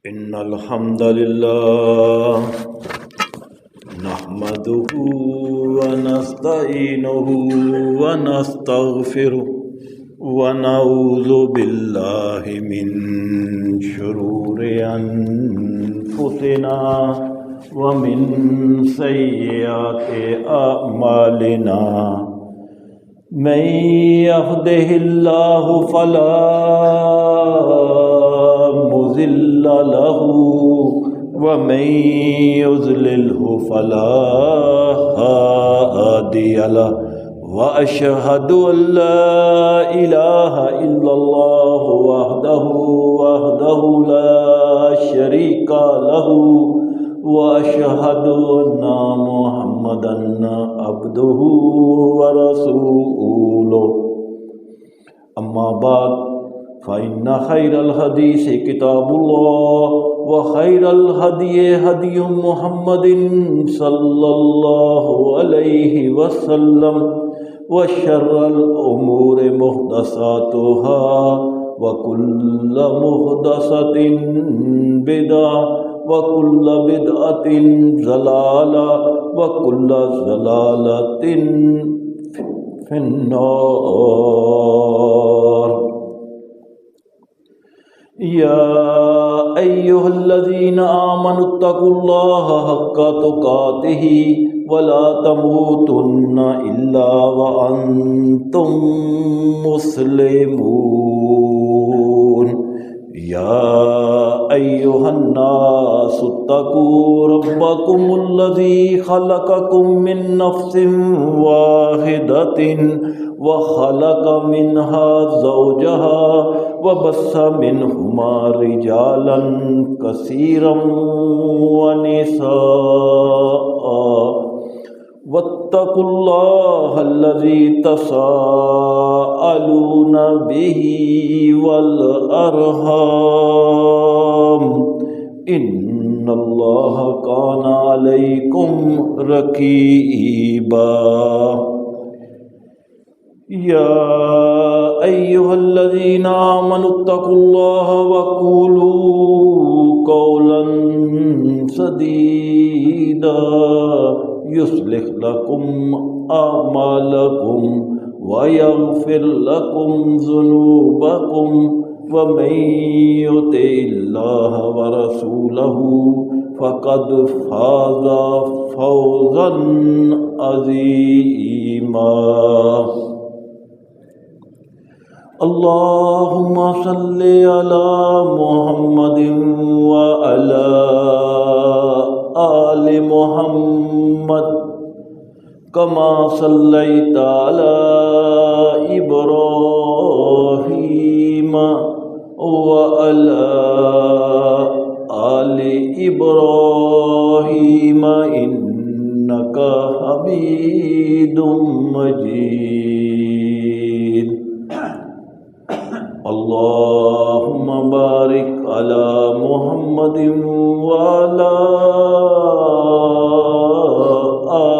إن الحمد لله نحمده ونستعينه ونستغفره ونعوذ بالله من شرور أنفسنا ومن سيئات أعمالنا من يهده الله فلا مضل له ومن يضلله فلا هادي له وأشهد أن لا إله إلا الله وحده لا شريك له وأشهد أن محمدا عبده ورسوله أما بعد فإن خير الحديث كتاب الله وخير الهدي هدي محمد صلى الله عليه وسلم وشر الأمور محدثاتها وكل محدثة بدعة وكل بدعة ضلالة وكل ضلالة في النار. يا أيها الذين آمنوا اتقوا الله حق تقاته ولا تموتن إلا وأنتم مسلمون. يا أيها الناس اتقوا ربكم الذي خلقكم من نفس واحدة وخلق منها زوجها وبث منهما رجالا كثيرا ونساء واتقوا الله الذي تساءلون به والأرحام إن الله كان عليكم رقيبا. يا أيها الذين آمنوا اتقوا الله وقولوا قولا سديدا يصلح لكم أعمالكم ويغفر لكم ذنوبكم ومن يطع الله ورسوله فقد فاز فوزا عظيما. اللهم صل على محمد وعلى آل محمد كما صليت على إبراهيم وعلى آل إبراهيم إنك حميد مجيد. اللهم بارك على محمد وعلى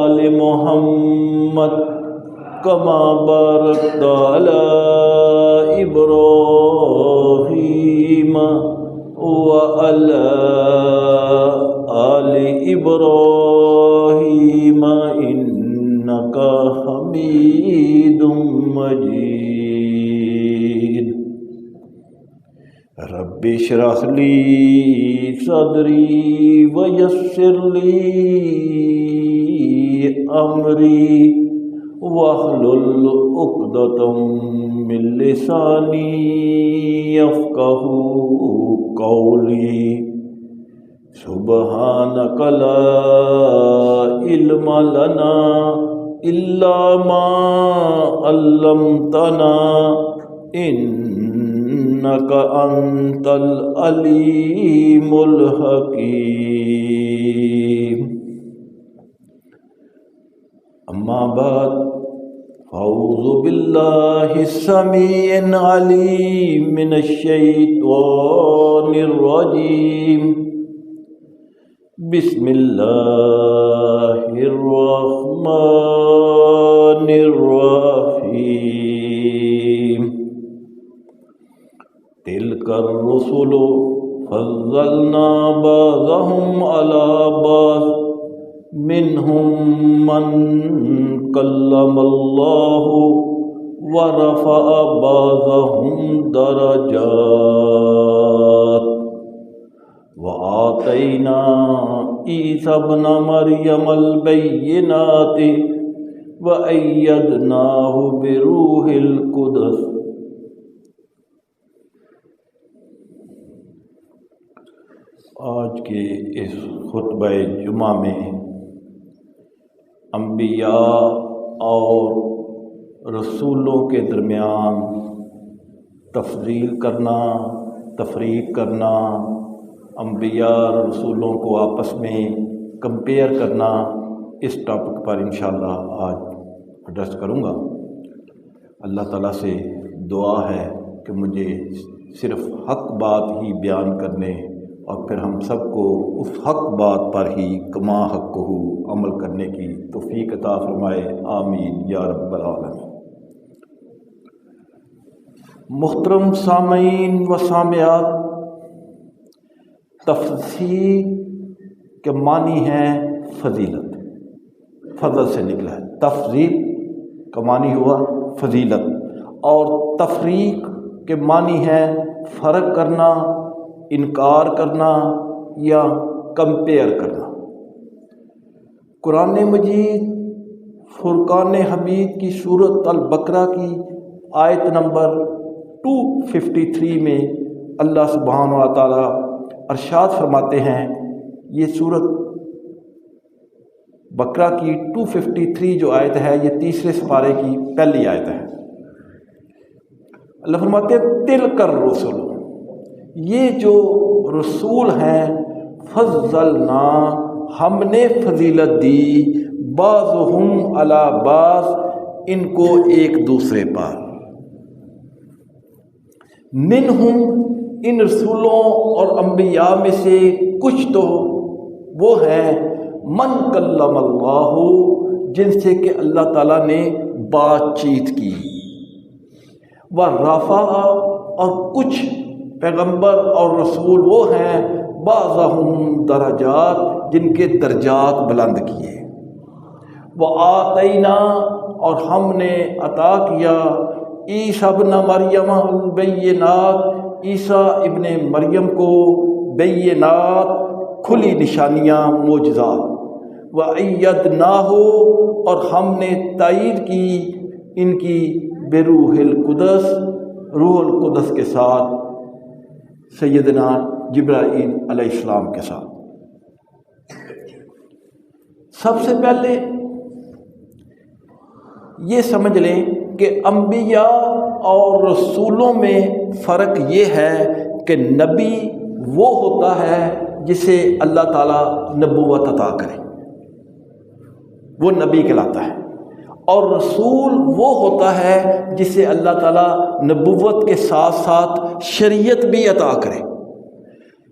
آل محمد كما باركت على إبراهيم وعلى آل إبراهيم إنك حميد مجيد. رب اشرح لي صدري ويسر لي أمري واحلل عقدة من لساني يفقهوا قولي. سبحانك لا علم لنا إلا ما علمتنا إنك أنت العليم الحكيم. أما بعد فأعوذ بالله السميع العليم من الشيطان الرجيم. بسم الله الرحمن الرحيم. تلك الرسل فضلنا بعضهم على بعض منهم من كلم الله ورفع بعضهم درجات وآتينا عيسى ابن مريم البينات وأيدناه بروح القدس۔ آج کے اس خطبہ جمعہ میں انبیاء اور رسولوں کے درمیان تفضیل کرنا، تفریق کرنا، انبیاء اور رسولوں کو آپس میں کمپیئر کرنا، اس ٹاپک پر انشاءاللہ آج ایڈریس کروں گا۔ اللہ تعالیٰ سے دعا ہے کہ مجھے صرف حق بات ہی بیان کرنے اور پھر ہم سب کو اس حق بات پر ہی کما حق ہو عمل کرنے کی توفیق عطا فرمائے، آمین یا رب العالمین۔ محترم سامعین و سامعات، تفسیر کے معنی ہے فضیلت، فضل سے نکلا ہے۔ تفضیل کا معنی ہوا فضیلت، اور تفریق کے معنی ہے فرق کرنا، انکار کرنا یا کمپیئر کرنا۔ قرآن مجید فرقان حمید کی سورۃ البقرہ کی آیت نمبر 253 میں اللہ سبحانہ و تعالی ارشاد فرماتے ہیں، یہ سورۃ بقرہ کی 253 جو آیت ہے یہ تیسرے سپارے کی پہلی آیت ہے۔ اللہ فرماتے ہیں تلک الرسل، یہ جو رسول ہیں، فضلنا، ہم نے فضیلت دی، بعضهم علی بعض، ان کو ایک دوسرے پر، منہم، ان رسولوں اور انبیاء میں سے کچھ تو وہ ہیں من کلم اللہ، جن سے کہ اللہ تعالیٰ نے بات چیت کی، ورفع، اور کچھ پیغمبر اور رسول وہ ہیں بعضهم درجات، جن کے درجات بلند کیے، وآتینا، اور ہم نے عطا کیا، عیسیٰ ابن مریم البینات، عیسیٰ ابن مریم کو بینات، کھلی نشانیاں، معجزات، وَأَيَّدْنَاهُ، اور ہم نے تائید کی ان کی بروح القدس، روح القدس کے ساتھ، سیدنا جبرائیل علیہ السلام کے ساتھ۔ سب سے پہلے یہ سمجھ لیں کہ انبیاء اور رسولوں میں فرق یہ ہے کہ نبی وہ ہوتا ہے جسے اللہ تعالیٰ نبوت عطا کرے، وہ نبی کہلاتا ہے، اور رسول وہ ہوتا ہے جسے اللہ تعالیٰ نبوت کے ساتھ ساتھ شریعت بھی عطا کرے،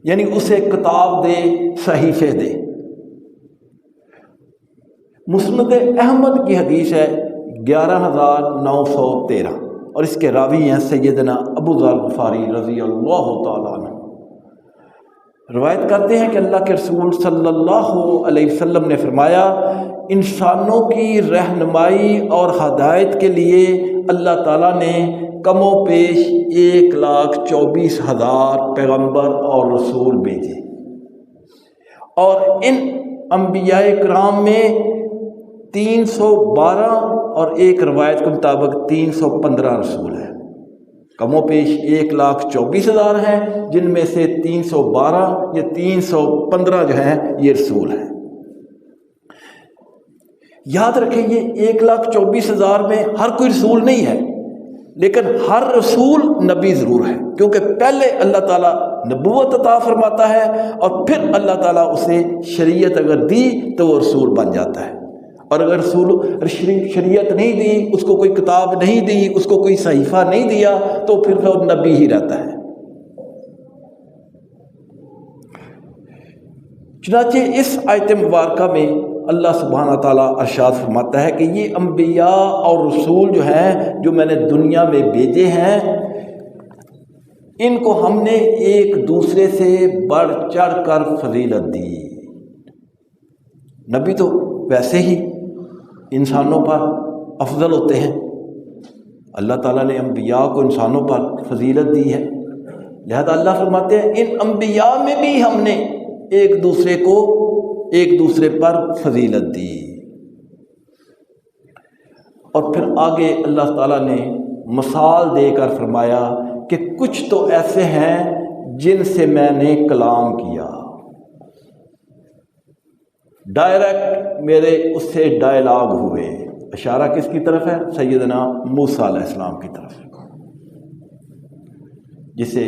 یعنی اسے کتاب دے، صحیفے دے۔ مسند احمد کی حدیث ہے 11913، اور اس کے راوی ہیں سیدنا ابو ذر غفاری رضی اللہ تعالیٰ عنہ۔ روایت کرتے ہیں کہ اللہ کے رسول صلی اللہ علیہ وسلم نے فرمایا، انسانوں کی رہنمائی اور ہدایت کے لیے اللہ تعالیٰ نے کم و بیش 1,24,000 پیغمبر اور رسول بھیجے، اور ان انبیاء کرام میں 312 اور ایک روایت کے مطابق 315 رسول ہیں۔ کم و بیش 1,24,000 ہیں، جن میں سے 312 یا 315 جو ہیں یہ رسول ہیں۔ یاد رکھیں یہ 1,24,000 میں ہر کوئی رسول نہیں ہے، لیکن ہر رسول نبی ضرور ہے، کیونکہ پہلے اللہ تعالیٰ نبوت عطا فرماتا ہے اور پھر اللہ تعالیٰ اسے شریعت اگر دی تو وہ رسول بن جاتا ہے، اور اگر رسول شریعت نہیں دی، اس کو کوئی کتاب نہیں دی، اس کو کوئی صحیفہ نہیں دیا، تو پھر وہ نبی ہی رہتا ہے۔ چنانچہ اس آیت مبارکہ میں اللہ سبحانہ تعالیٰ ارشاد فرماتا ہے کہ یہ انبیاء اور رسول جو ہیں جو میں نے دنیا میں بھیجے ہیں، ان کو ہم نے ایک دوسرے سے بڑھ چڑھ کر فضیلت دی۔ نبی تو ویسے ہی انسانوں پر افضل ہوتے ہیں، اللہ تعالیٰ نے انبیاء کو انسانوں پر فضیلت دی ہے، لہذا اللہ فرماتے ہیں ان انبیاء میں بھی ہم نے ایک دوسرے پر فضیلت دی۔ اور پھر آگے اللہ تعالیٰ نے مثال دے کر فرمایا کہ کچھ تو ایسے ہیں جن سے میں نے کلام کیا، ڈائریکٹ میرے اس سے ڈائلاگ ہوئے۔ اشارہ کس کی طرف ہے؟ سیدنا موسیٰ علیہ السلام کی طرف، جسے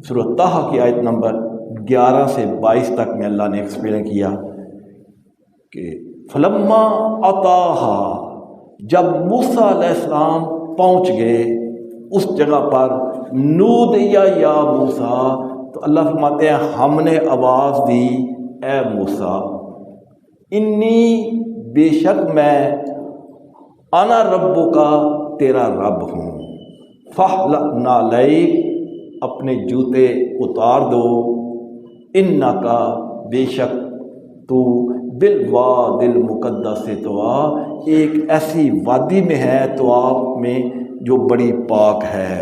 سورۃ طٰہٰ کی آیت نمبر 11 سے 22 تک میں اللہ نے ایکسپلین کیا کہ فلما اطاہا، جب موسیٰ علیہ السلام پہنچ گئے اس جگہ پر، نودیا یا موسیٰ، تو اللہ فرماتے ہیں ہم نے آواز دی اے موسیٰ، انی بے شک میں انا ربک تیرا رب ہوں، فاحلق نعلیک اپنے جوتے اتار دو، انک بے شک تو بالوادی المقدس طوا، ایک ایسی وادی میں ہے طواف میں جو بڑی پاک ہے،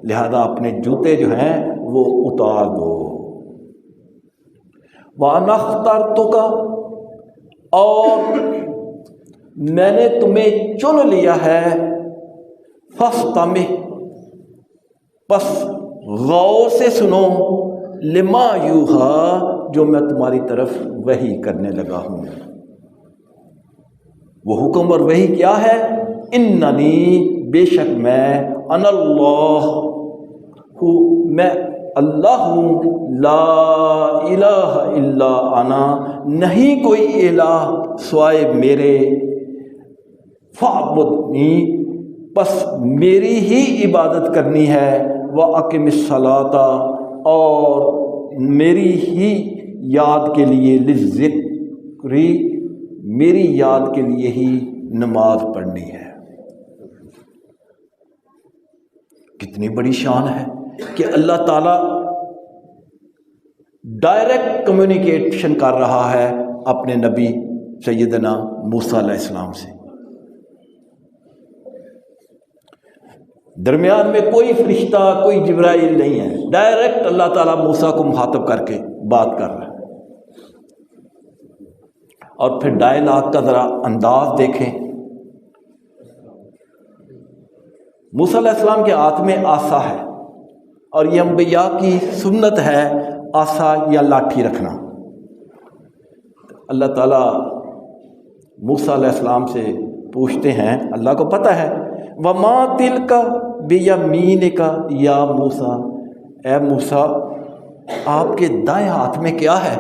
لہذا اپنے جوتے جو ہیں وہ اتار دو۔ وَأَنَا اخْتَرْتُكَ، اور میں نے تمہیں چن لیا ہے، فَاسْتَمِعْ، پس غور سے سنو، لما یوحیٰ، جو میں تمہاری طرف وحی کرنے لگا ہوں۔ وہ حکم اور وحی کیا ہے؟ اننی، بے شک میں، انا اللہ ہوں، میں اللہ ہوں، لا الہ الا انا، نہیں کوئی الہ سوائے میرے، فاعبدنی، پس میری ہی عبادت کرنی ہے، وَأَقِمِ الصَّلَاةَ، اور میری ہی یاد کے لیے، للذکری، میری یاد کے لیے ہی نماز پڑھنی ہے۔ کتنی بڑی شان ہے کہ اللہ تعالیٰ ڈائریکٹ کمیونیکیشن کر رہا ہے اپنے نبی سیدنا موسیٰ علیہ السلام سے، درمیان میں کوئی فرشتہ، کوئی جبرائیل نہیں ہے، ڈائریکٹ اللہ تعالیٰ موسیٰ کو مخاطب کر کے بات کر رہا ہے۔ اور پھر ڈائلاگ کا ذرا انداز دیکھیں، موسیٰ علیہ السلام کے ہاتھ میں عصا ہے، اور یہ انبیاء کی سنت ہے عصا یا لاٹھی رکھنا۔ اللہ تعالیٰ موسیٰ علیہ السلام سے پوچھتے ہیں، اللہ کو پتہ ہے، وَمَا تِلْكَ بِيَمِينِكَ یا موسیٰ، اے موسیٰ آپ کے دائیں ہاتھ میں کیا ہے؟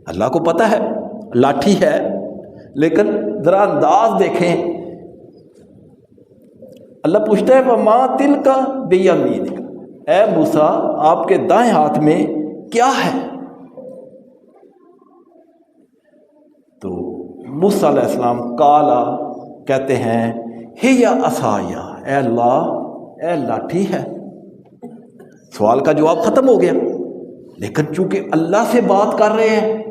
اللہ کو پتہ ہے لاٹھی ہے، لیکن ذرا انداز دیکھیں، اللہ پوچھتا ہے وَمَا تِلْكَ بِيَمِينِكَ، اے موسیٰ آپ کے دائیں ہاتھ میں کیا ہے؟ تو موسیٰ علیہ السلام کالا کہتے ہیں ہِیَ عصایا، اے اللہ اے لاٹھی ہے۔ سوال کا جواب ختم ہو گیا، لیکن چونکہ اللہ سے بات کر رہے ہیں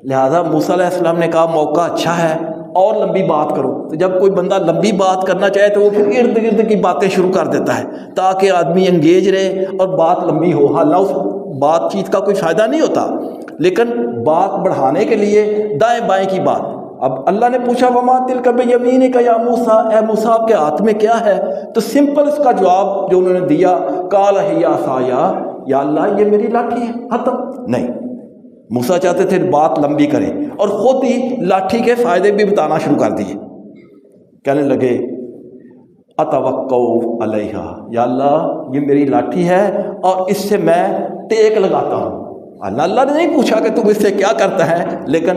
لہذا موسیٰ علیہ السلام نے کہا موقع اچھا ہے اور لمبی بات کرو۔ تو جب کوئی بندہ لمبی بات کرنا چاہے تو وہ پھر ارد گرد کی باتیں شروع کر دیتا ہے تاکہ آدمی انگیج رہے اور بات لمبی ہو، حالانکہ اس بات چیت کا کوئی فائدہ نہیں ہوتا، لیکن بات بڑھانے کے لیے دائیں بائیں کی بات۔ اب اللہ نے پوچھا وَمَا تِلْكَ بِيَمِينِكَ یا موسیٰ، اے موسیٰ آپ کے ہاتھ میں کیا ہے؟ تو سمپل اس کا جواب جو انہوں نے دیا، قَالَ هِيَ عَصَايَ، یا اللہ یہ میری لاٹھی ہے، ختم نہیں۔ موسیٰ چاہتے تھے بات لمبی کریں اور خود ہی لاٹھی کے فائدے بھی بتانا شروع کر دیے، کہنے لگے اتوکل علیہا، یا اللہ یہ میری لاٹھی ہے اور اس سے میں ٹیک لگاتا ہوں۔ اللہ نے نہیں پوچھا کہ تم اس سے کیا کرتا ہے، لیکن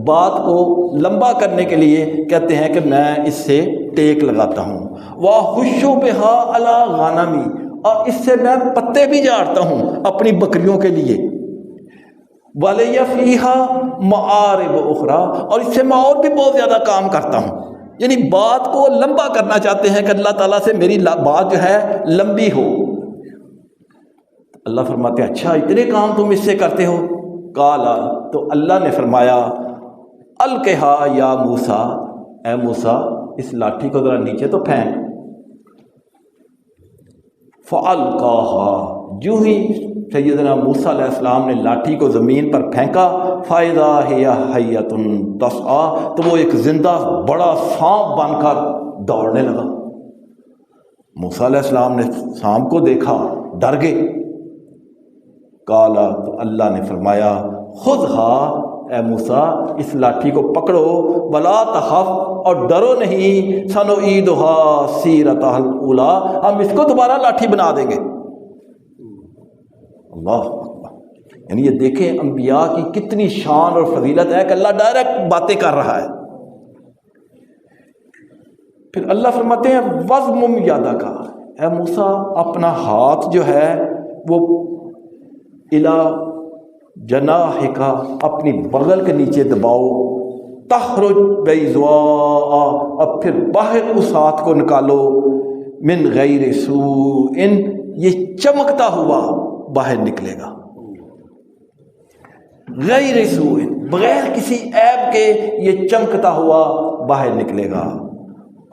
بات کو لمبا کرنے کے لیے کہتے ہیں کہ میں اس سے ٹیک لگاتا ہوں۔ وَأَحُشُّ بِهَا عَلَىٰ غَنَمِي، اور اس سے میں پتے بھی جھاڑتا ہوں اپنی بکریوں کے لیے۔ وَلِيَ فِيهَا مَآرِبُ أُخْرَىٰ، اور اس سے میں اور بھی بہت زیادہ کام کرتا ہوں۔ یعنی بات کو لمبا کرنا چاہتے ہیں کہ اللہ تعالیٰ سے میری بات جو ہے لمبی ہو۔ اللہ فرماتے ہیں اچھا اتنے کام تم اس سے کرتے ہو؟ قالا، تو اللہ نے فرمایا القھا یا موسیٰ، اے موسیٰ اس لاٹھی کو ذرا نیچے تو پھینک۔ فَأَلْقَاهَا، جو ہی سیدنا موسیٰ علیہ السلام نے لاٹھی کو زمین پر پھینکا، فَإِذَا هِيَ حَيَّةٌ تَسْعَىٰ، تو وہ ایک زندہ بڑا سانپ بن کر دوڑنے لگا۔ موسیٰ علیہ السلام نے سانپ کو دیکھا، ڈر گئے۔ قالا، تو اللہ نے فرمایا خُذْهَا، اے موسیٰ اس لاٹھی کو پکڑو، وَلَا تَخَفْ، اور ڈرو نہیں، سَنُعِيدُهَا سِيرَتَهَا الْأُولَىٰ، ہم اس کو دوبارہ لاٹھی بنا دیں گے۔ اللہ اکبر، یعنی یہ دیکھیں انبیاء کی کتنی شان اور فضیلت ہے کہ اللہ ڈائریکٹ باتیں کر رہا ہے۔ پھر اللہ فرماتے ہیں وَضْمُمْ يَدَكَ، اے موسیٰ اپنا ہاتھ جو ہے وہ اِلَىٰ جناحک، اپنی بغل کے نیچے دباؤ، تخرج بیضاء، اور پھر باہر اس ہاتھ کو نکالو، من غیر سوء، یہ چمکتا ہوا باہر نکلے گا، غیر سوء، بغیر کسی عیب کے یہ چمکتا ہوا باہر نکلے گا۔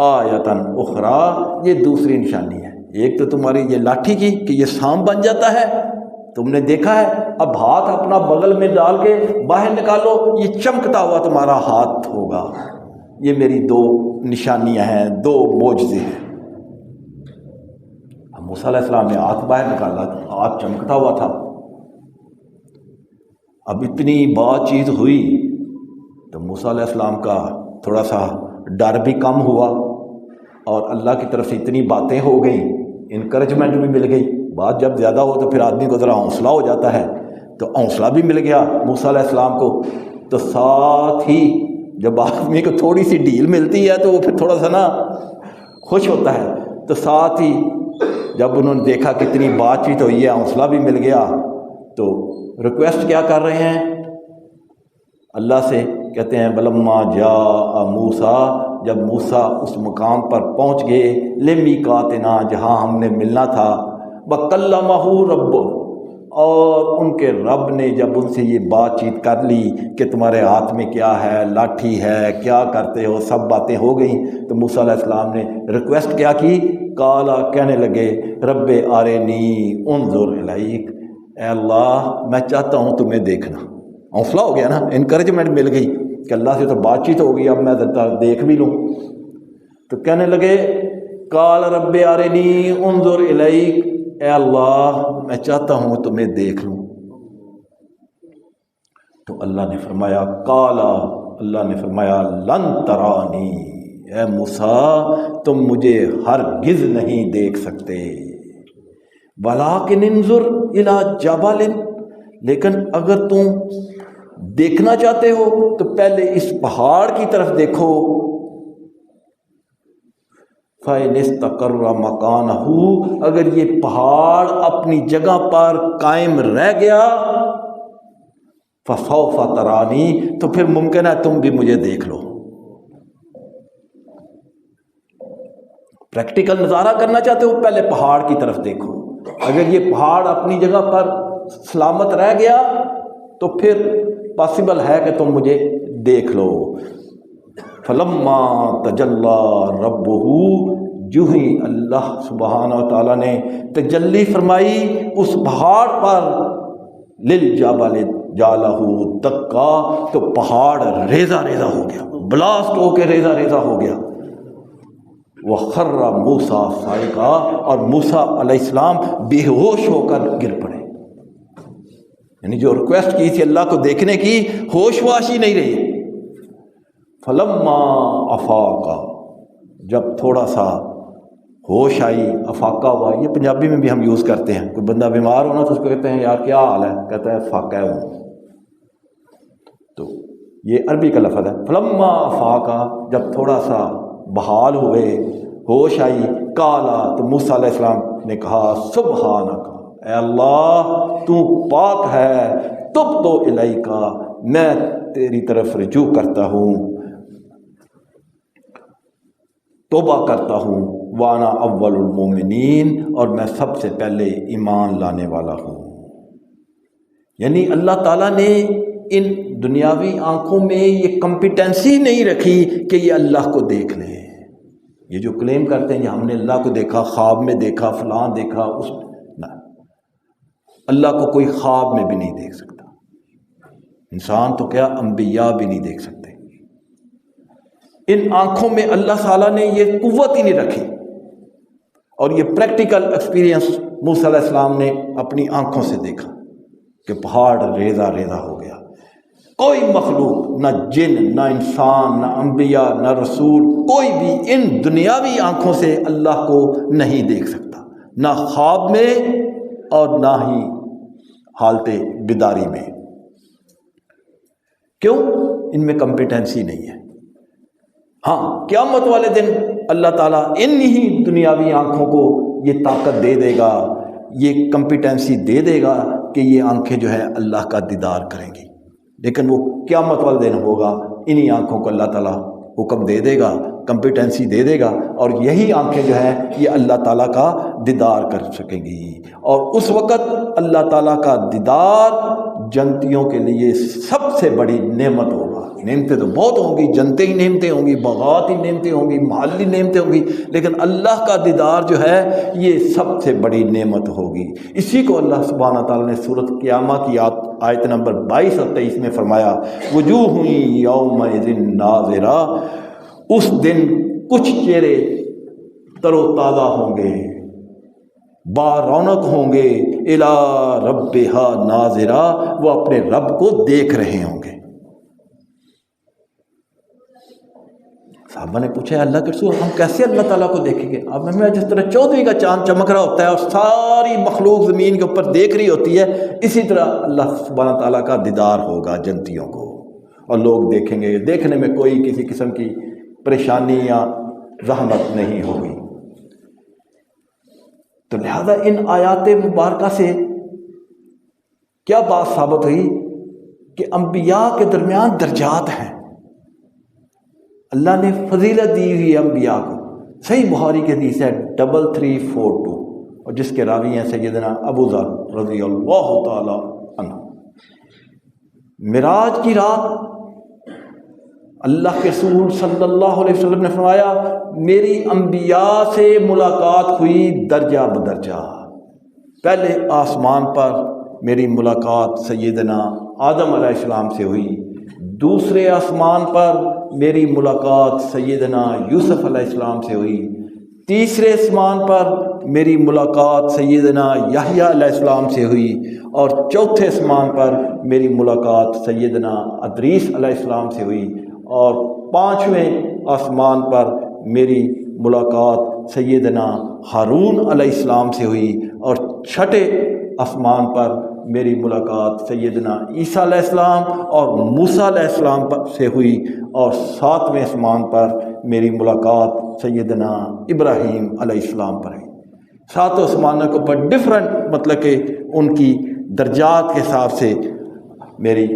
آیتن اخری، یہ دوسری نشانی ہے، ایک تو تمہاری یہ لاٹھی کی کہ یہ سانپ بن جاتا ہے، تم نے دیکھا ہے، اب ہاتھ اپنا بغل میں ڈال کے باہر نکالو، یہ چمکتا ہوا تمہارا ہاتھ ہوگا۔ یہ میری دو نشانیاں ہیں، دو معجزے ہیں۔ موسیٰ علیہ السلام نے ہاتھ باہر نکالا، ہاتھ چمکتا ہوا تھا۔ اب اتنی بات چیت ہوئی تو موسیٰ علیہ السلام کا تھوڑا سا ڈر بھی کم ہوا، اور اللہ کی طرف سے اتنی باتیں ہو گئیں، انکریجمنٹ بھی مل گئی۔ بات جب زیادہ ہو تو پھر آدمی کو ذرا حوصلہ ہو جاتا ہے، تو حوصلہ بھی مل گیا موسیٰ علیہ السلام کو۔ تو ساتھ ہی جب آدمی کو تھوڑی سی ڈھیل ملتی ہے تو وہ پھر تھوڑا سا نا خوش ہوتا ہے، تو ساتھ ہی جب انہوں نے دیکھا کتنی بات چیت ہوئی ہے، حوصلہ بھی مل گیا، تو ریکویسٹ کیا کر رہے ہیں اللہ سے؟ کہتے ہیں بلما جاء موسیٰ، جب موسیٰ اس مقام پر پہنچ گئے، لمیقاتنا، جہاں ہم نے ملنا تھا، وَكَلَّمَهُ رَبُّهُ، اور ان کے رب نے جب ان سے یہ بات چیت کر لی کہ تمہارے ہاتھ میں کیا ہے، لاٹھی ہے، کیا کرتے ہو، سب باتیں ہو گئیں، تو موسیٰ علیہ السلام نے ریکویسٹ کیا کی، قالا، کہنے لگے، رب ارنی انظر الیک، اے اللہ میں چاہتا ہوں تمہیں دیکھنا۔ حوصلہ ہو گیا نا، انکریجمنٹ مل گئی کہ اللہ سے تو بات چیت ہو گئی، اب میں دیکھ بھی لوں۔ تو کہنے لگے قال رب ارنی انظر الیک، اے اللہ میں چاہتا ہوں تمہیں دیکھ لوں۔ تو اللہ نے فرمایا قالا، اللہ نے فرمایا لن ترانی، اے موسیٰ تم مجھے ہرگز نہیں دیکھ سکتے، ولیکن انظر الی جبل، لیکن اگر تم دیکھنا چاہتے ہو تو پہلے اس پہاڑ کی طرف دیکھو، فَإِنِ اسْتَقَرَّ مَكَانَهُ، اگر یہ پہاڑ اپنی جگہ پر قائم رہ گیا، فَسَوْفَ تَرَانِی، تو پھر ممکن ہے تم بھی مجھے دیکھ لو۔ پریکٹیکل نظارہ کرنا چاہتے ہو، پہلے پہاڑ کی طرف دیکھو، اگر یہ پہاڑ اپنی جگہ پر سلامت رہ گیا تو پھر پاسبل ہے کہ تم مجھے دیکھ لو۔ فلما تجلی ربہ، جو ہی اللہ سبحانہ و تعالیٰ نے تجلی فرمائی اس پہاڑ پر، للجبل جعلہ دکا، تو پہاڑ ریزہ ریزہ ہو گیا، بلاسٹ ہو کے ریزہ ریزہ ہو گیا۔ وخر موسیٰ صاعقا، اور موسیٰ علیہ السلام بے ہوش ہو کر گر پڑے، یعنی جو ریکویسٹ کی تھی اللہ کو دیکھنے کی، ہوش واشی نہیں رہی۔ فلما افاقا، جب تھوڑا سا ہوش آئی، افاقہ ہوا، یہ پنجابی میں بھی ہم یوز کرتے ہیں، کوئی بندہ بیمار ہونا تو اس کو کہتے ہیں یار کیا حال ہے، کہتا ہے فاقہ ہوں، تو یہ عربی کا لفظ ہے۔ فلما افاقا، جب تھوڑا سا بحال ہوئے، ہوش آئی، قالا، تو موسیٰ علیہ السلام نے کہا سبحانک، اے اللہ تو پاک ہے، تب تو الیکا، میں تیری طرف رجوع کرتا ہوں، توبہ کرتا ہوں، وانا اول المومنین، اور میں سب سے پہلے ایمان لانے والا ہوں۔ یعنی اللہ تعالیٰ نے ان دنیاوی آنکھوں میں یہ کمپیٹنسی نہیں رکھی کہ یہ اللہ کو دیکھ لیں۔ یہ جو کلیم کرتے ہیں کہ ہم نے اللہ کو دیکھا، خواب میں دیکھا، فلاں دیکھا، اس نہ، اللہ کو کوئی خواب میں بھی نہیں دیکھ سکتا، انسان تو کیا انبیاء بھی نہیں دیکھ سکتے۔ ان آنکھوں میں اللہ تعالیٰ نے یہ قوت ہی نہیں رکھی، اور یہ پریکٹیکل ایکسپیرینس موسیٰ علیہ السلام نے اپنی آنکھوں سے دیکھا کہ پہاڑ ریزہ ریزہ ہو گیا۔ کوئی مخلوق، نہ جن، نہ انسان، نہ انبیاء، نہ رسول، کوئی بھی ان دنیاوی آنکھوں سے اللہ کو نہیں دیکھ سکتا، نہ خواب میں اور نہ ہی حالت بیداری میں۔ کیوں؟ ان میں کمپیٹنسی نہیں ہے۔ ہاں، قیامت والے دن اللہ تعالیٰ ان ہی دنیاوی آنکھوں کو یہ طاقت دے دے گا، یہ کمپیٹنسی دے دے گا کہ یہ آنکھیں جو ہے اللہ کا دیدار کریں گی۔ لیکن وہ قیامت والے دن ہوگا، انہی آنکھوں کو اللہ تعالیٰ حکم دے دے گا، کمپیٹنسی دے دے گا، اور یہی آنکھیں جو ہیں یہ اللہ تعالیٰ کا دیدار کر سکیں گی۔ اور اس وقت اللہ تعالیٰ کا دیدار جنتیوں کے لیے سب سے بڑی نعمت ہوگا۔ نعمتیں تو بہت ہوں گی، جنتیں ہی نعمتیں ہوں گی، باغات ہی نعمتیں ہوں گی، محلی نعمتیں ہوں گی، لیکن اللہ کا دیدار جو ہے یہ سب سے بڑی نعمت ہوگی۔ اسی کو اللہ سبحانہ تعالیٰ نے سورۃ قیامہ کی آیت نمبر 22 اور 23 میں فرمایا، وجوہ یومئذ ناظرہ، اس دن کچھ چہرے تر و تازہ ہوں گے، با رونق ہوں گے، الی ربہا ناظرہ، وہ اپنے رب کو دیکھ رہے ہوں گے۔ صحابہ نے پوچھا، اللہ کے رسول ہم کیسے اللہ تعالیٰ کو دیکھیں گے؟ اب ہمیں جس طرح 14ویں کا چاند چمک رہا ہوتا ہے اور ساری مخلوق زمین کے اوپر دیکھ رہی ہوتی ہے، اسی طرح اللہ سبحانہ تعالیٰ کا دیدار ہوگا جنتیوں کو، اور لوگ دیکھیں گے، دیکھنے میں کوئی کسی قسم کی پریشانی یا زحمت نہیں ہوگی۔ تو لہذا ان آیات مبارکہ سے کیا بات ثابت ہوئی کہ انبیاء کے درمیان درجات ہیں۔ اللہ نے فضیلت دی ہوئی انبیاء کو۔ صحیح بخاری کی حدیث ہے 3342، اور جس کے راوی ہیں سیدنا ابو ذر رضی اللہ تعالی عنہ۔ معراج کی رات اللہ کے رسول صلی اللہ علیہ وسلم نے فرمایا، میری انبیاء سے ملاقات ہوئی درجہ بدرجہ۔ پہلے آسمان پر میری ملاقات سیدنا آدم علیہ السلام سے ہوئی، دوسرے آسمان پر میری ملاقات سیدنا یوسف علیہ السلام سے ہوئی، تیسرے آسمان پر میری ملاقات سیدنا یحییٰ علیہ السلام سے ہوئی، اور چوتھے آسمان پر میری ملاقات سیدنا ادریس علیہ السلام سے ہوئی، اور پانچویں آسمان پر میری ملاقات سیدنا ہارون علیہ السلام سے ہوئی، اور چھٹے آسمان پر میری ملاقات سیدنا عیسیٰ علیہ السلام اور موسیٰ علیہ السلام سے ہوئی، اور ساتویں آسمان پر میری ملاقات سیدنا ابراہیم علیہ السلام پر ہے۔ ساتوں آسمانوں کے اوپر ڈفرنٹ، مطلب کہ ان کی درجات کے حساب سے میری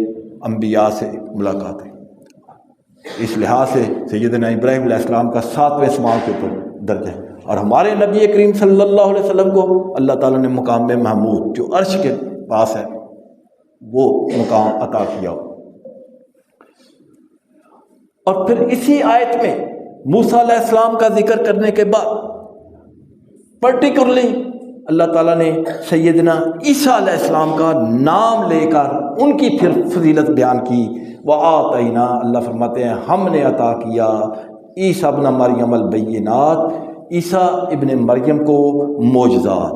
انبیاء سے ملاقات ہے۔ اس لحاظ سے سیدنا ابراہیم علیہ السلام کا 7ویں آسمان کے اوپر درجہ ہے، اور ہمارے نبی کریم صلی اللہ علیہ وسلم کو اللہ تعالیٰ نے مقام محمود جو عرش کے پاس ہے وہ مقام عطا کیا ہو۔ اور پھر اسی آیت میں موسیٰ علیہ السلام کا ذکر کرنے کے بعد پرٹیکولرلی اللہ تعالیٰ نے سیدنا عیسیٰ علیہ السلام کا نام لے کر ان کی پھر فضیلت بیان کی۔ وَآتَيْنَا، اللہ فرماتے ہیں ہم نے عطا کیا عیسیٰ ابن مریم البینات، عیسیٰ ابن مریم کو معجزات،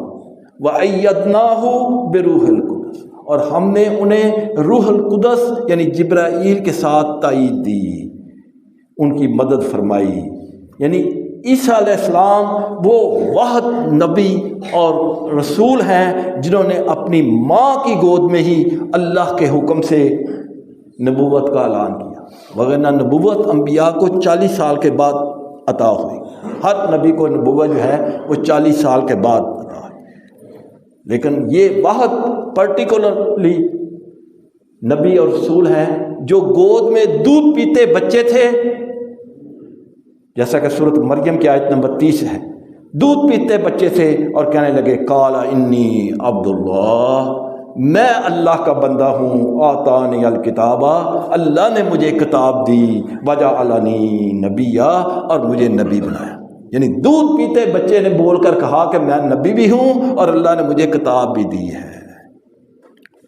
وَأَيَّدْنَاهُ بِرُوحِ الْقُدُسِ، اور ہم نے انہیں روح القدس یعنی جبرائیل کے ساتھ تائید دی، ان کی مدد فرمائی۔ یعنی عیسیٰ علیہ السلام وہ واحد نبی اور رسول ہیں جنہوں نے اپنی ماں کی گود میں ہی اللہ کے حکم سے نبوت کا اعلان کیا، وگرنہ نبوت انبیاء کو 40 سال کے بعد عطا ہوئی۔ ہر نبی کو نبوت جو ہے وہ 40 سال کے بعد عطا ہوئی، لیکن یہ واحد پرٹیکولرلی نبی اور رسول ہیں جو گود میں دودھ پیتے بچے تھے، جیسا کہ سورۃ مریم کی آیت نمبر 30 ہے، دودھ پیتے بچے سے، اور کہنے لگے قال انی عبداللہ، میں اللہ کا بندہ ہوں، آتانی الکتاب، اللہ نے مجھے کتاب دی، وجعلنی نبیا، اور مجھے نبی بنایا۔ یعنی دودھ پیتے بچے نے بول کر کہا کہ میں نبی بھی ہوں اور اللہ نے مجھے کتاب بھی دی ہے۔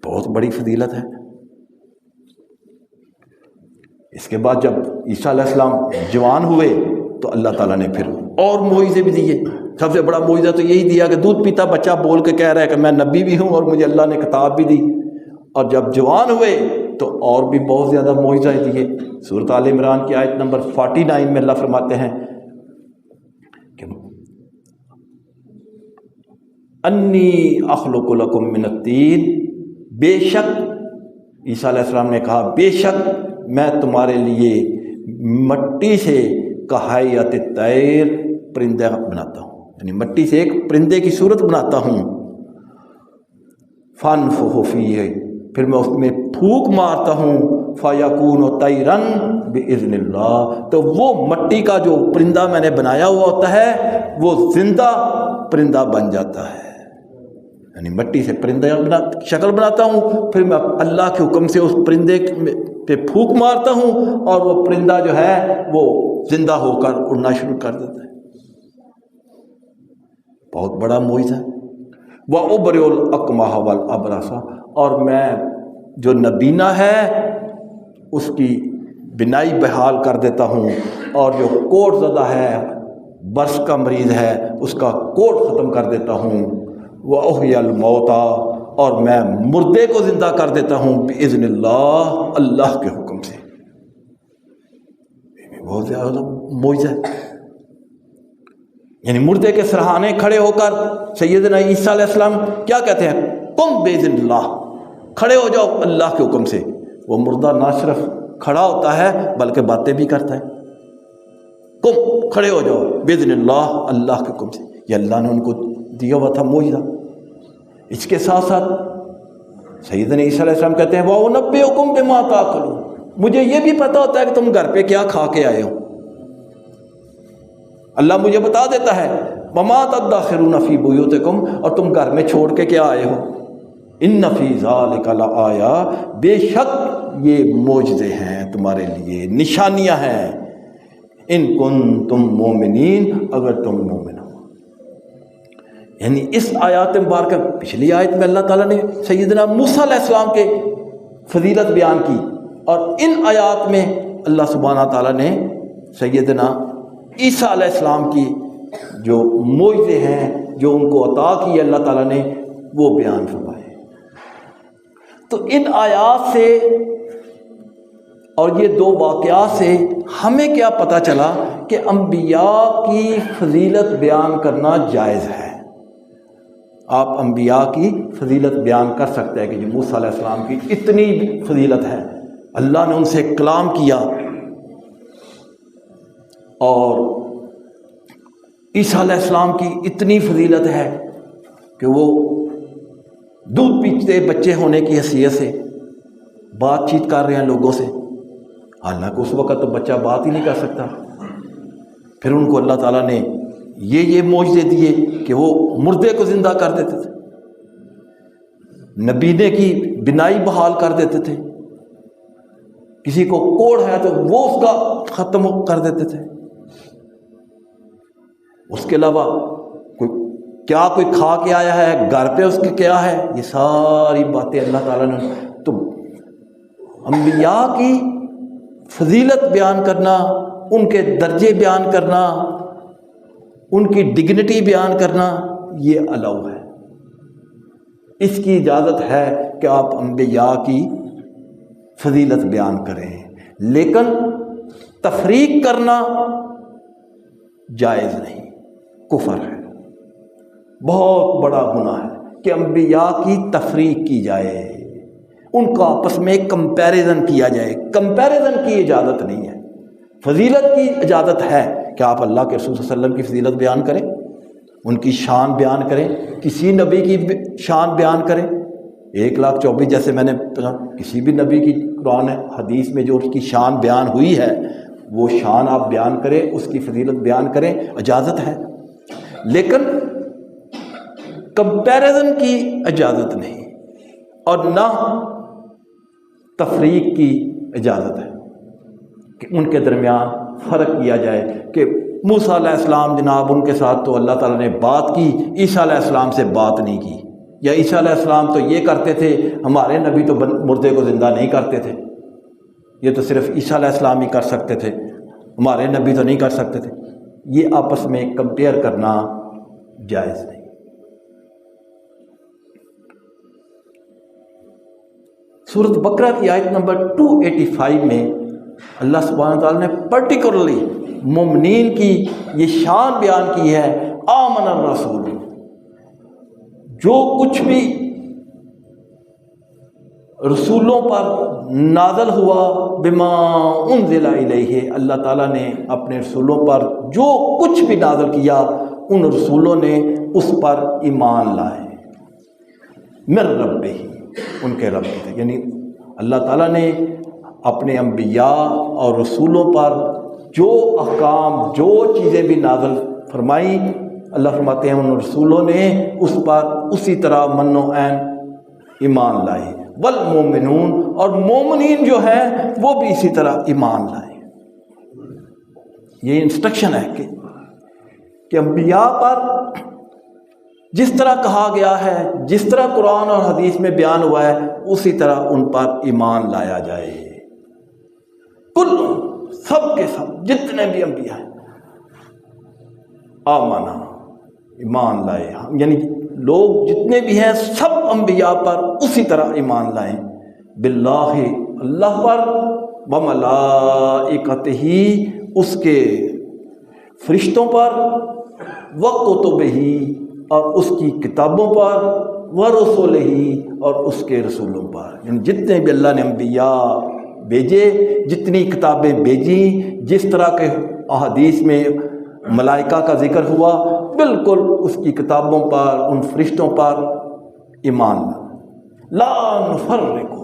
بہت بڑی فضیلت ہے۔ اس کے بعد جب عیسیٰ علیہ السلام جوان ہوئے تو اللہ تعالیٰ نے پھر اور معجزے بھی دیے۔ سب سے بڑا معجزہ تو یہی دیا کہ دودھ پیتا بچہ بول کے کہہ رہا ہے کہ میں نبی بھی ہوں اور مجھے اللہ نے کتاب بھی دی۔ اور جب جوان ہوئے تو اور بھی بہت زیادہ معجزہ دیے۔ سورۃ آل عمران کی آیت نمبر 49 میں اللہ فرماتے ہیں کہ انی اخلق لکم من الطین، بے شک عیسیٰ علیہ السلام نے کہا بے شک میں تمہارے لیے مٹی سے کہیت الطیر پرندہ بناتا ہوں، یعنی مٹی سے ایک پرندے کی صورت بناتا ہوں۔ فانفخ فیہ، پھر میں اس میں پھونک مارتا ہوں، فیکون طیرا باذن اللہ، تو وہ مٹی کا جو پرندہ میں نے بنایا ہوا ہوتا ہے وہ زندہ پرندہ بن جاتا ہے۔ یعنی مٹی سے پرندہ شکل بناتا ہوں، پھر میں اللہ کے حکم سے اس پرندے پہ پھونک مارتا ہوں اور وہ پرندہ جو ہے وہ زندہ ہو کر اڑنا شروع کر دیتا ہے۔ بہت بڑا معجزہ ہے۔ وَأُبْرِئُ الْأَكْمَحَ وَالْأَبْرَصَ، اور میں جو نبینا ہے اس کی بینائی بحال کر دیتا ہوں، اور جو کوڑ زدہ ہے، برس کا مریض ہے، اس کا کوڑ ختم کر دیتا ہوں۔ وَأُحْيِي الْمَوْتَى، اور میں مردے کو زندہ کر دیتا ہوں بِإِذْنِ اللہ، اللہ کے حکم سے۔ بہت زیادہ معجزہ ہے۔ یعنی مردے کے سرہانے کھڑے ہو کر سیدنا عیسیٰ علیہ السلام کیا کہتے ہیں؟ قم بِإِذْنِ اللہ، کھڑے ہو جاؤ اللہ کے حکم سے۔ وہ مردہ نہ صرف کھڑا ہوتا ہے بلکہ باتیں بھی کرتا ہے۔ قم، کھڑے ہو جاؤ بِإِذْنِ اللہ، اللہ کے حکم سے۔ یہ اللہ نے ان کو دیا ہوا تھا معجزہ۔ اس کے ساتھ ساتھ سیدنا عیسیٰ علیہ السلام کہتے ہیں وَأُنَبِّئُكُم بِمَا تَأْكُلُونَ، مجھے یہ بھی پتہ ہوتا ہے کہ تم گھر پہ کیا کھا کے آئے ہو۔ اللہ مجھے بتا دیتا ہے وَمَا تَدَّخِرُونَ فِي بُيُوتِكُمْ، اور تم گھر میں چھوڑ کے کیا آئے ہو۔ إِنَّ فِي ذَلِكَ لَآيَةً، بے شک یہ معجزے ہیں تمہارے لیے، نشانیاں ہیں۔ إِن كُنتُم مُؤْمِنِينَ، اگر تم مومن ہو۔ یعنی اس آیات مبارکہ، پچھلی آیت میں اللہ تعالیٰ نے سیدنا موسیٰ علیہ السلام کے فضیلت بیان کی، اور ان آیات میں اللہ سبحانہ تعالیٰ نے سیدنا عیسیٰ علیہ السلام کی جو معجزے ہیں جو ان کو عطا کی اللہ تعالیٰ نے وہ بیان فرمائے۔ تو ان آیات سے اور یہ دو واقعات سے ہمیں کیا پتہ چلا کہ انبیاء کی فضیلت بیان کرنا جائز ہے۔ آپ انبیاء کی فضیلت بیان کر سکتے ہیں کہ موسیٰ علیہ السلام کی اتنی فضیلت ہے، اللہ نے ان سے کلام کیا، اور عیسیٰ علیہ السلام کی اتنی فضیلت ہے کہ وہ دودھ پیتے بچے ہونے کی حیثیت سے بات چیت کر رہے ہیں لوگوں سے، حالانکہ اس وقت تو بچہ بات ہی نہیں کر سکتا۔ پھر ان کو اللہ تعالیٰ نے یہ معجزے دیے کہ وہ مردے کو زندہ کر دیتے تھے، نبینے کی بینائی بحال کر دیتے تھے، کسی کو کوڑ ہے تو وہ اس کا ختم کر دیتے تھے۔ اس کے علاوہ کوئی کھا کے آیا ہے گھر پہ اس کے کیا ہے، یہ ساری باتیں اللہ تعالیٰ نے۔ تو انبیاء کی فضیلت بیان کرنا، ان کے درجے بیان کرنا، ان کی ڈگنیٹی بیان کرنا، یہ الاؤ ہے۔ اس کی اجازت ہے کہ آپ انبیاء کی فضیلت بیان کریں، لیکن تفریق کرنا جائز نہیں، کفر ہے، بہت بڑا گناہ ہے کہ انبیاء کی تفریق کی جائے، ان کا آپس میں کمپیریزن کیا جائے۔ کمپیریزن کی اجازت نہیں ہے، فضیلت کی اجازت ہے کہ آپ اللہ کے رسول صلی اللہ علیہ وسلم کی فضیلت بیان کریں، ان کی شان بیان کریں، کسی نبی کی شان بیان کریں۔ 1,24,000 جیسے میں نے کسی بھی نبی کی قرآن حدیث میں جو اس کی شان بیان ہوئی ہے وہ شان آپ بیان کریں، اس کی فضیلت بیان کریں، اجازت ہے۔ لیکن کمپیریزن کی اجازت نہیں اور نہ تفریق کی اجازت ہے کہ ان کے درمیان فرق کیا جائے کہ موسیٰ علیہ السلام جناب ان کے ساتھ تو اللہ تعالیٰ نے بات کی، عیسیٰ علیہ السلام سے بات نہیں کی، یا عیسیٰ علیہ السلام تو یہ کرتے تھے، ہمارے نبی تو مردے کو زندہ نہیں کرتے تھے، یہ تو صرف عیسیٰ علیہ السلام ہی کر سکتے تھے، ہمارے نبی تو نہیں کر سکتے تھے۔ یہ آپس میں کمپیئر کرنا جائز نہیں۔ سورۃ بقرہ کی آیت نمبر 285 میں اللہ سبحانہ تعالیٰ نے پرٹیکولرلی مومنین کی یہ شان بیان کی ہے، آمن الرسول، جو کچھ بھی رسولوں پر نازل ہوا، بما انزل الیہ، اللہ تعالیٰ نے اپنے رسولوں پر جو کچھ بھی نازل کیا ان رسولوں نے اس پر ایمان لائے، من ربہ، ان کے رب کی، یعنی اللہ تعالیٰ نے اپنے انبیاء اور رسولوں پر جو احکام، جو چیزیں بھی نازل فرمائی، اللہ فرماتے ہیں ان رسولوں نے اس پر اسی طرح من و عین ایمان لائے، والمومنون، اور مومنین جو ہیں وہ بھی اسی طرح ایمان لائے۔ یہ انسٹرکشن ہے کہ انبیاء پر جس طرح کہا گیا ہے، جس طرح قرآن اور حدیث میں بیان ہوا ہے، اسی طرح ان پر ایمان لایا جائے۔ کل، سب کے سب جتنے بھی انبیاء ہیں، آمنا، ایمان لائے، یعنی لوگ جتنے بھی ہیں سب انبیاء پر اسی طرح ایمان لائیں، باللہ، اللہ پر، وملائکتہ، اس کے فرشتوں پر، وکتبہ، اور اس کی کتابوں پر، ورسلہ، اور اس کے رسولوں پر، یعنی جتنے بھی اللہ نے انبیاء بھیجے، جتنی کتابیں بھیجیں، جس طرح کے احادیث میں ملائکہ کا ذکر ہوا، بالکل اس کی کتابوں پر، ان فرشتوں پر ایمان لا نفرق،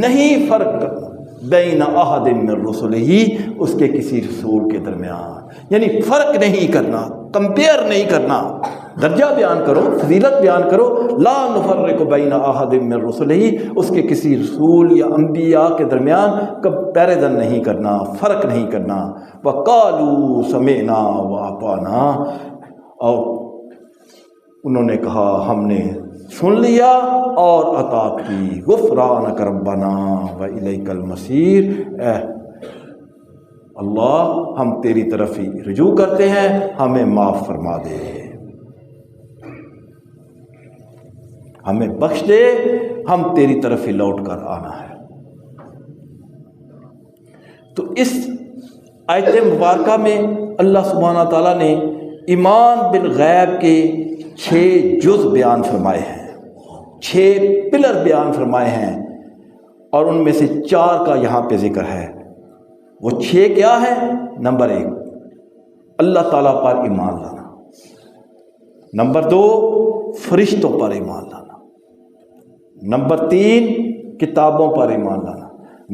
نہیں فرق کرنا، بین احد من رسلہ، اس کے کسی رسول کے درمیان، یعنی فرق نہیں کرنا، کمپیئر نہیں کرنا، درجہ بیان کرو، فضیلت بیان کرو، لا نفرق بین احد من رسلہ، اس کے کسی رسول یا انبیاء کے درمیان کمپیریزن نہیں کرنا، فرق نہیں کرنا۔ وقالوا سمعنا واطعنا، اور انہوں نے کہا ہم نے سن لیا اور اطاعت کی، غفرانک ربنا والیک المصیر، اے اللہ ہم تیری طرف ہی رجوع کرتے ہیں، ہمیں معاف فرما دے، ہمیں بخش دے، ہم تیری طرف ہی لوٹ کر آنا ہے۔ تو اس آیت مبارکہ میں اللہ سبحانہ تعالیٰ نے ایمان بالغیب کے 6 جز بیان فرمائے ہیں، 6 پلر بیان فرمائے ہیں، اور ان میں سے 4 کا یہاں پہ ذکر ہے۔ وہ 6 کیا ہے؟ نمبر 1 اللہ تعالیٰ پر ایمان لانا، نمبر 2 فرشتوں پر ایمان لانا، نمبر 3 کتابوں پر ایمان لانا،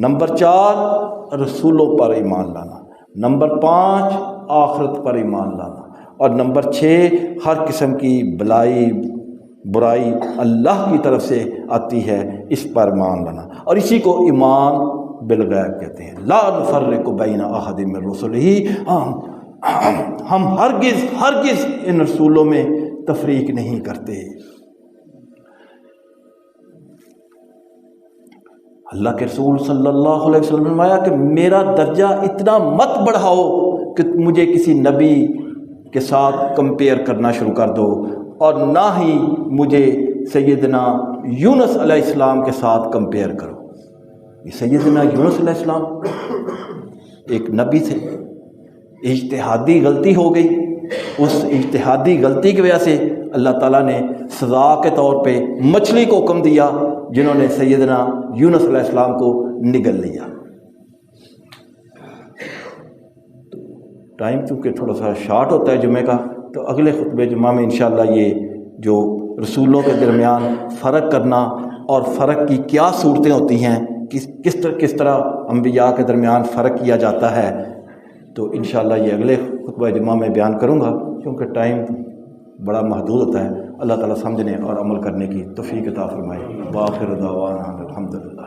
نمبر 4 رسولوں پر ایمان لانا، نمبر 5 آخرت پر ایمان لانا، اور نمبر 6 ہر قسم کی بلائی برائی اللہ کی طرف سے آتی ہے، اس پر ایمان لانا، اور اسی کو ایمان بالغیب کہتے ہیں۔ لا نفرق بین احد من رسلہ، ہم ہرگز ان رسولوں میں تفریق نہیں کرتے۔ اللہ کے رسول صلی اللہ علیہ وسلم نے فرمایا کہ میرا درجہ اتنا مت بڑھاؤ کہ مجھے کسی نبی کے ساتھ کمپیئر کرنا شروع کر دو، اور نہ ہی مجھے سیدنا یونس علیہ السلام کے ساتھ کمپیئر کرو۔ یہ سیدنا یونس علیہ السلام ایک نبی تھے، اجتہادی غلطی ہو گئی، اس اجتہادی غلطی کی وجہ سے اللہ تعالیٰ نے سزا کے طور پہ مچھلی کو حکم دیا، جنہوں نے سیدنا یونس علیہ السلام کو نگل لیا۔ ٹائم چونکہ تھوڑا سا شارٹ ہوتا ہے جمعہ کا، تو اگلے خطبہ جمعہ میں انشاءاللہ یہ جو رسولوں کے درمیان فرق کرنا اور فرق کی کیا صورتیں ہوتی ہیں، کس طرح انبیاء کے درمیان فرق کیا جاتا ہے، تو انشاءاللہ یہ اگلے خطبہ جمعہ میں بیان کروں گا، کیونکہ ٹائم بڑا محدود ہوتا ہے. اللہ تعالیٰ سمجھنے اور عمل کرنے کی توفیق عطا فرمائے. وآخر دعوانا الحمدللہ.